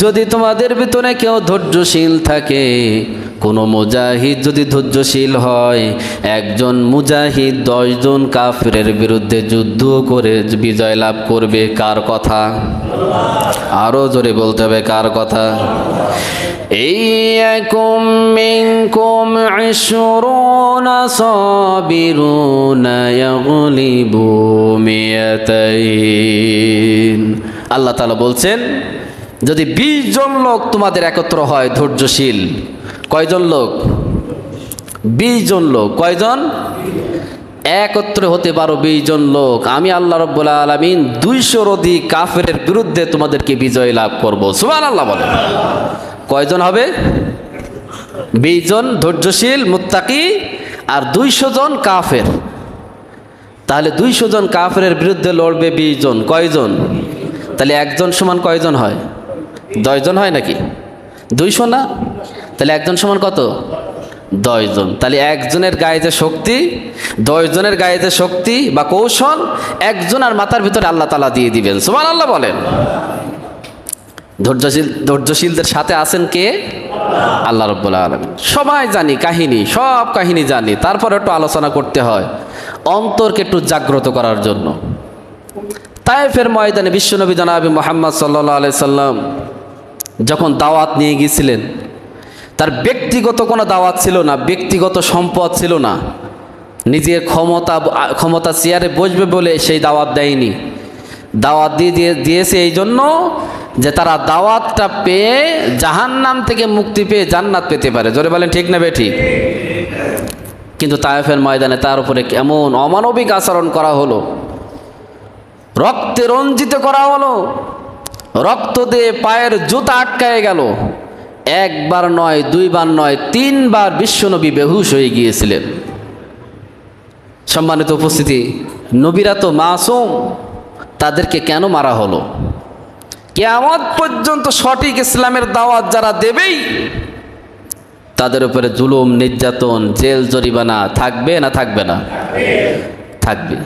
যদি তোমাদের ভিতরে কেউ ধৈর্যশীল থাকে, কোনো মুজাহিদ যদি ধৈর্যশীল হয়, একজন মুজাহিদ 10 জন কাফিরের বিরুদ্ধে যুদ্ধ করে বিজয় লাভ করবে। কার কথা? আরো জোরে বলতে হবে, কার কথা? ইয়াকুম মিনকুম 20 সাবিরুনা ইয়াগলিবু মিয়াতাইন। আল্লাহ তাআলা বলছেন, যদি 20 জন লোক তোমাদের একত্র হয় ধৈর্যশীল, কয়জন লোক? 20 জন লোক। কয়জন? একত্র হতে পারো 20 জন লোক, আমি আল্লাহ রাব্বুল আলামিন 200 অধিক কাফেরের বিরুদ্ধে তোমাদেরকে বিজয় লাভ করব। সুবহানাল্লাহ বলেন। কয়জন হবে? 20 জন ধৈর্যশীল মুত্তাকি আর 200 জন কাফের। তাহলে 200 জন কাফেরের বিরুদ্ধে লড়বে 20 জন। কয়জন? তাহলে একজন সমান কয়জন হয়? 10 জন হয় নাকি? 200 না? তাহলে একজন সমান কত? 10 জন। তাহলে একজনের গায়ে যে শক্তি, 10 জনের গায়ে যে শক্তি বা কৌশল, একজনের মাথার ভিতরে আল্লাহ তাআলা দিয়ে দিবেন। সুবহানাল্লাহ বলেন। ধৈর্যশীলদের সাথে আছেন কে? আল্লাহ রাব্বুল আলামিন। সবাই জানি কাহিনী, সব কাহিনী জানি, তারপর একটু আলোচনা করতে হয় অন্তরকে একটু জাগ্রত করার জন্য। তায়েফের ময়দানে বিশ্বনবী জনাবে মুহাম্মদ সাল্লাল্লাহু আলাইহি সাল্লাম যখন দাওয়াত নিয়ে গিয়েছিলেন, তার ব্যক্তিগত কোনো দাওয়াত ছিল না, ব্যক্তিগত সম্পদ ছিল না, নিজের ক্ষমতা চেয়ারে বসবে বলে সেই দাওয়াত দেয়নি। দাওয়াত দিয়েছে এই জন্য যে তারা দাওয়াতটা পেয়ে জাহান্নাম থেকে মুক্তি পেয়ে জান্নাত পেতে পারে। জোরে বলেন ঠিক না বেঠিক? কিন্তু তায়েফের ময়দানে তার উপরে এমন অমানবিক আচরণ করা হলো, রক্তে রঞ্জিত করা হলো, রক্ত দিয়ে পায়ের জুতা আটকায় গেল। একবার নয়, দুইবার নয়, 3 বার বিশ্বনবী বেহুশ হয়ে গিয়েছিলেন। সম্মানিত উপস্থিতি, নবীরা তো মাসুম, তাদেরকে কেন মারা হলো? কিয়ামত পর্যন্ত সঠিক ইসলামের দাওয়াত যারা দেবেই, তাদের উপরে জুলুম, নির্যাতন, জেল জরিমানা থাকবে না থাকবে না? থাকবে।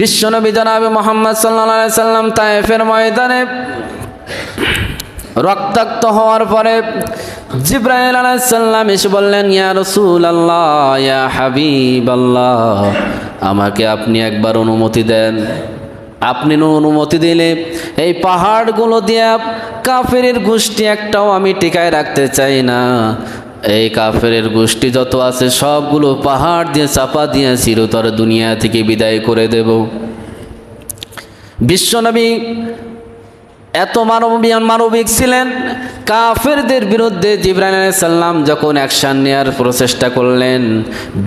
বিশ্বনবী জনাবে মুহাম্মদ সাল্লাল্লাহু আলাইহি সাল্লাম তায়েফের ময়দানে রক্তাক্ত হওয়ার পরে জিবরাইল আলাইহিস সালাম এসে বললেন, ইয়া রাসূলুল্লাহ, ইয়া হাবিবাল্লাহ, আমাকে আপনি একবার অনুমতি দেন। আপনি অনুমতি দিলে এই পাহাড়গুলো দিয়ে কাফেরের গোষ্ঠী একটাও আমি টিকায় রাখতে চাই না। এই কাফেরের গোষ্ঠী যত আছে সবগুলো পাহাড় দিয়ে চাপা দিয়ে চিরতর দুনিয়া থেকে বিদায় করে দেব। বিশ্বনবী এত মানবিক ছিলেন, কাফেরদের বিরুদ্ধে জিবরাইল আলাইহিস সালাম যখন অ্যাকশন নেওয়ার প্রচেষ্টা করলেন,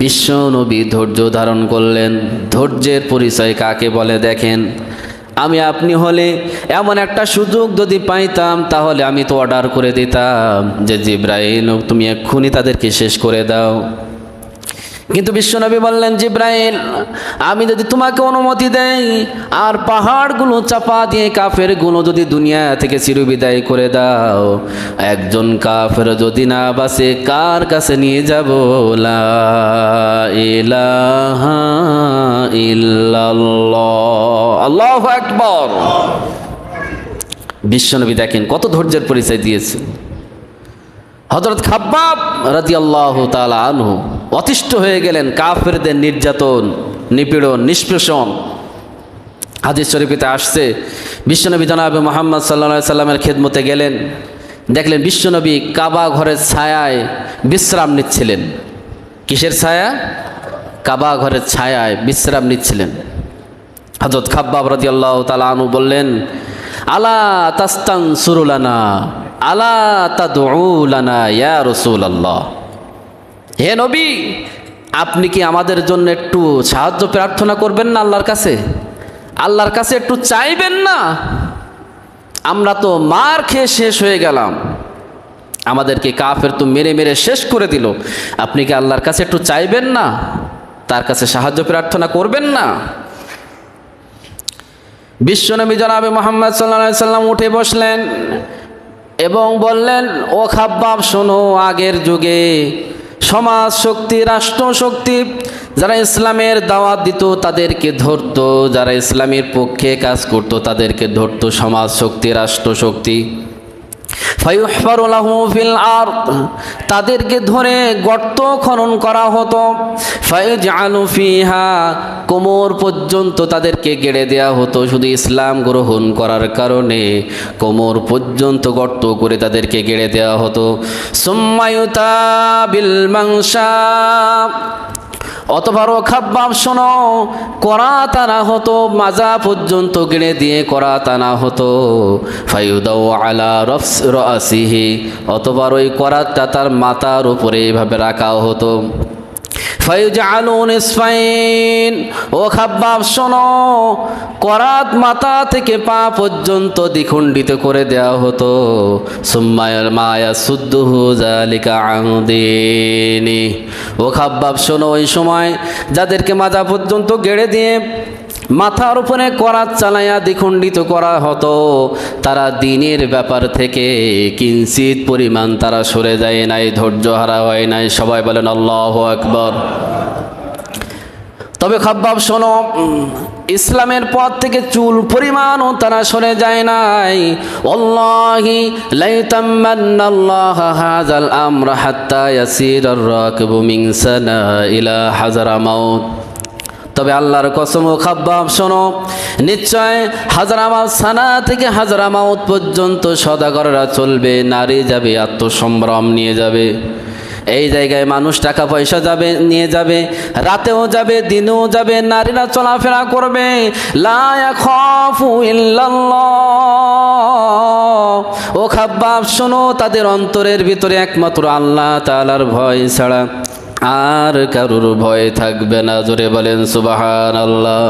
বিশ্বনবী ধৈর্য ধারণ করলেন। ধৈর্যের পরিচয় কাকে বলে দেখেন, আমি আপনি হলে এমন একটা সুযোগ যদি পাইতাম, তাহলে আমি তো অর্ডার করে দিতাম যে জিবরাইল তুমি এক্ষুনি তাদেরকে শেষ করে দাও। কিন্তু বিশ্বনবী বললেন, জিবরাইল, আমি যদি তোমাকে অনুমতি দেই আর পাহাড়গুলো চাপা দিয়ে কাফেরগুলো যদি দুনিয়া থেকে চিরবিদায় করে দাও, একজন কাফের যদি না বাঁচে, কার কাছে নিয়ে যাব? লা ইলাহা ইল্লাল্লাহ, আল্লাহু আকবার। বিশ্বনবী দেখেন কত ধৈর্যের পরিচয় দিয়েছে। হযরত খাব্বাব রাদিয়াল্লাহু তাআলা আনহু অতিষ্ঠ হয়ে গেলেন কাফেরদের নির্যাতন, নিপীড়ন, নিষ্পেষণ। হাদিস শরীফে আসছে, বিশ্বনবী জনাবে মুহাম্মদ সাল্লাল্লাহু আলাইহি সাল্লামের খেদমতে গেলেন, দেখলেন বিশ্বনবী কাবা ঘরের ছায়ায় বিশ্রাম নিচ্ছিলেন। কিসের ছায়া? কাবা ঘরের ছায়ায় বিশ্রাম নিচ্ছিলেন। হযরত খাব্বাব রাদিয়াল্লাহু তাআলা আনহু বললেন, আলা তাস্তানসুরু লানা, আলা তাদউ লানা ইয়া রাসূলুল্লাহ, হে নবী, আপনি কি আমাদের জন্য একটু সাহায্য প্রার্থনা করবেন না আল্লাহর কাছে? আল্লাহর কাছে একটু চাইবেন না? আমরা তো মার খেয়ে শেষ হয়ে গেলাম, আমাদেরকে কাফের তো মেরে মেরে শেষ করে দিল। আপনি কি আল্লাহর কাছে একটু চাইবেন না? তার কাছে সাহায্য প্রার্থনা করবেন না? বিশ্বনবী জনাবে মুহাম্মদ সাল্লাল্লাহু আলাইহি সাল্লাম উঠে বসলেন এবং বললেন, ও খাব্বাব শোনো, আগের যুগে সমাজ শক্তি, রাষ্ট্র শক্তি যারা ইসলামের দাওয়াত দিত তাদেরকে ধরতো, যারা ইসলামের পক্ষে কাজ করত তাদেরকে ধরতো সমাজ শক্তি, রাষ্ট্র শক্তি। ফায়ুহফারু লাহু ফিল আরদ, তাদেরকে ধরে গর্ত খনন করা হতো। ফায়াজআলু ফিহা, কোমর পর্যন্ত তাদেরকে গেড়ে দেয়া হতো। শুধু ইসলাম গ্রহণ করার কারণে কোমর পর্যন্ত গর্ত করে তাদেরকে গেড়ে দেওয়া হতো। সুম্মা ইউতাবিল মাংশা, অতবার ও খাব্বাব শোনো, করা টানা হতো, মাজা পর্যন্ত গেড়ে দিয়ে করা টানা হতো। ফায়ুদাউ আলা রাসিহি, অতবার ওই করাতটা তার মাথার উপরে এভাবে রাখা হতো। ফায়ুজআলু নিসফাইন, ও খাব্বাব শোনো, করাত মাথা থেকে পা পর্যন্ত দ্বিখণ্ডিত করে দেওয়া হতো। সুম্মায়াল মায়া সুদ্দুহু যালিকা আন দীনি, ও খাব্বাব শোনো, ওই সময় যাদেরকে মাজা পর্যন্ত গেড়ে দিয়ে মাথার উপরে করাত চালাইয়া দ্বিখণ্ডিত করা হতো, তারা দিনের ব্যাপার থেকে কিঞ্চিত পরিমাণ তারা সরে যায় নাই, ধৈর্য হারা হয় নাই। সবাই বলেন আল্লাহু আকবার। তবে খাব্বাব শোনো, ইসলামের পথ থেকে চুল পরিমাণও তারা সরে যায় নাই। ওয়াল্লাহি লাইতামান্নাল্লাহ হাযাল আমরা হাত্তা ইয়াসিরার রাকিবু মিন সানা ইলা হাযরামাউত, তবে আল্লাহর কসম ও খাব্বাব শোনো, নিশ্চয় হাজরামাউত, সানা থেকে হাজরামাউত পর্যন্ত সওদাগররা চলবে, নারী যাবে, আত্মসম্ভ্রম নিয়ে যাবে। এই জায়গায় মানুষ টাকা পয়সা যাবে, নিয়ে যাবে, রাতেও যাবে, দিনেও যাবে, নারীরা চলাফেরা করবে। লা ইয়াখাফু ইল্লাল্লাহ, ও খাব্বাব শোনো, তাদের অন্তরের ভিতরে একমাত্র আল্লাহ তাআলার ভয় ছাড়া আর কারোর ভয় থাকবে না। জোরে বলেন সুবহানাল্লাহ।